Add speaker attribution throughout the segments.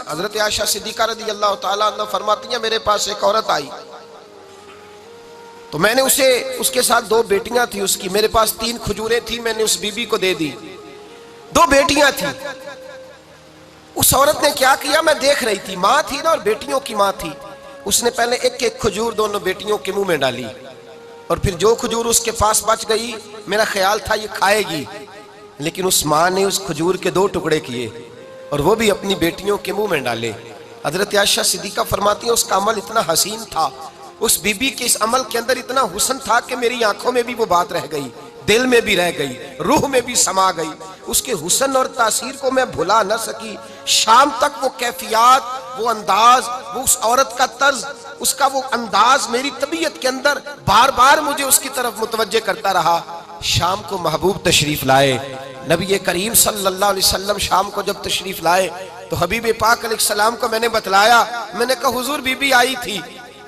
Speaker 1: हजरत Ayesha Siddiqa रज़ी अल्लाह ताला अन्हा फरमाती हैं, मेरे पास एक औरत आई तो मैंने उसके साथ 2 बेटियां थी उसकी, मेरे पास 3 खजूरें थी, मैंने उस बीबी को दे दी। 2 बेटियां थी। उस औरत ने क्या किया, मैं देख रही थी, माँ थी ना और बेटियों की माँ थी। उसने पहले एक एक खजूर दोनों बेटियों के मुंह में डाली और फिर जो खजूर उसके पास बच गई, मेरा ख्याल था ये खाएगी, लेकिन उस माँ ने उस खजूर के 2 टुकड़े किए और वो भी अपनी बेटियों के मुंह में डाले। हजरत आयशा सिद्दीका फरमाती है, उसका अमल इतना हसीन था, उस बीबी के इस अमल के अंदर इतना हुस्न था कि मेरी आंखों में भी वो बात रह गई, दिल में भी रह गई, रूह में भी समा गई। उसके हुस्न और तासीर को मैं भुला न सकी। शाम तक वो कैफियत, वो अंदाज, वो उस औरत का तर्ज, उसका वो अंदाज मेरी तबीयत के अंदर बार बार मुझे उसकी तरफ मुतवज्जे करता रहा। शाम को महबूब तशरीफ लाए, नबी करीम सल्लल्लाहु अलैहि वसल्लम शाम को जब तशरीफ लाए तो हबीब पाक अलैहिस्सलाम को मैंने बतलाया। मैंने कहा, हुजूर बीबी आई थी,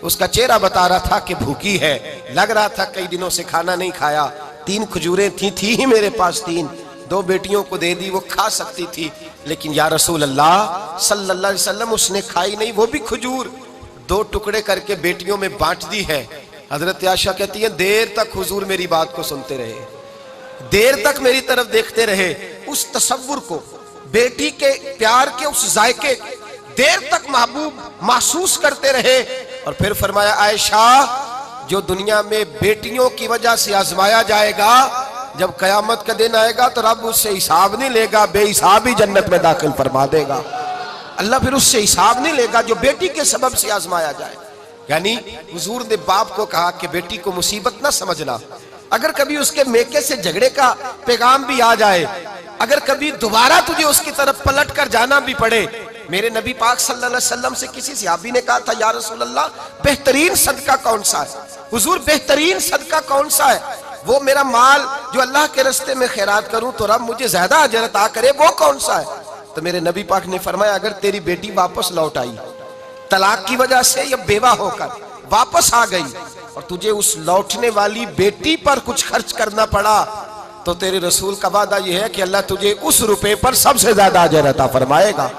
Speaker 1: उसका चेहरा बता रहा था कि भूखी है, लग रहा था कई दिनों से खाना नहीं खाया। 3 खजूरें थी ही मेरे पास 3, 2 बेटियों को दे दी, वो खा सकती थी, लेकिन या रसूल अल्लाह सल्लल्लाहु अलैहि वसल्लम उसने खाई नहीं, वो भी खजूर 2 टुकड़े करके बेटियों में बांट दी है। हजरत आयशा कहती है, देर तक हुजूर मेरी बात को सुनते रहे, देर तक मेरी तरफ देखते रहे, उस तसव्वुर को, बेटी के प्यार के उस जायके देर तक महबूब महसूस करते रहे। और फिर फरमाया, आयशा जो दुनिया में बेटियों की वजह से आजमाया जाएगा, जब कयामत का दिन आएगा तो रब उससे हिसाब नहीं लेगा, बेहिसाब ही जन्नत में दाखिल फरमा देगा। अल्लाह फिर उससे हिसाब नहीं लेगा जो बेटी के सबब से आजमाया जाए। यानी हुजूर ने बाप को कहा कि बेटी को मुसीबत ना समझना, अगर कभी उसके मेके से झगड़े का पैगाम भी आ जाए, अगर कभी दोबारा तुझे उसकी तरफ पलट कर जाना भी पड़े। मेरे नबी पाक सल्लल्लाहु अलैहि वसल्लम से किसी सहाबी ने कहा था, या रसूल अल्लाह बेहतरीन सदका कौन सा है? हुजूर बेहतरीन सदका कौन सा है? वो मेरा माल जो अल्लाह के रास्ते में खैरात करूं तो रब मुझे ज्यादा अजर अता करे, वो कौन सा है? तो मेरे नबी पाक ने फरमाया, अगर तेरी बेटी वापस लौट आई, तलाक की वजह से या बेवा होकर वापस आ गई और तुझे उस लौटने वाली बेटी पर कुछ खर्च करना पड़ा, तो तेरे रसूल का वादा यह है कि अल्लाह तुझे उस रुपए पर सबसे ज्यादा अजर अता फरमाएगा,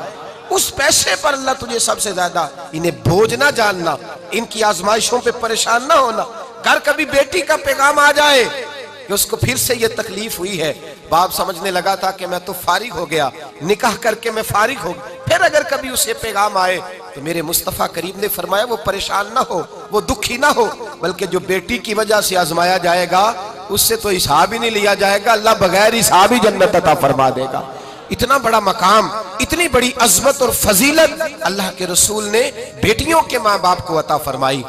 Speaker 1: उस पैसे पर अल्लाह तुझे सबसे ज्यादा। इन्हें बोझ ना जानना, इनकी आजमाइशों पे परेशान ना होना। घर कभी बेटी का पैगाम आ जाए कि उसको फिर से ये तकलीफ हुई है, बाप समझने लगा था कि मैं तो फारिग हो गया, निकाह करके मैं फारिग हो गया, फिर अगर कभी उसे पैगाम आए तो मेरे मुस्तफ़ा करीम ने फरमाया, वो परेशान ना हो, वो दुखी ना हो, बल्कि जो बेटी की वजह से आजमाया जाएगा उससे तो हिसाब ही नहीं लिया जाएगा, अल्लाह बगैर हिसाब ही जन्नत अता फरमा देगा। इतना बड़ा मकाम, इतनी बड़ी अजमत और फजीलत अल्लाह के रसूल ने बेटियों के माँ बाप को अता फरमाई।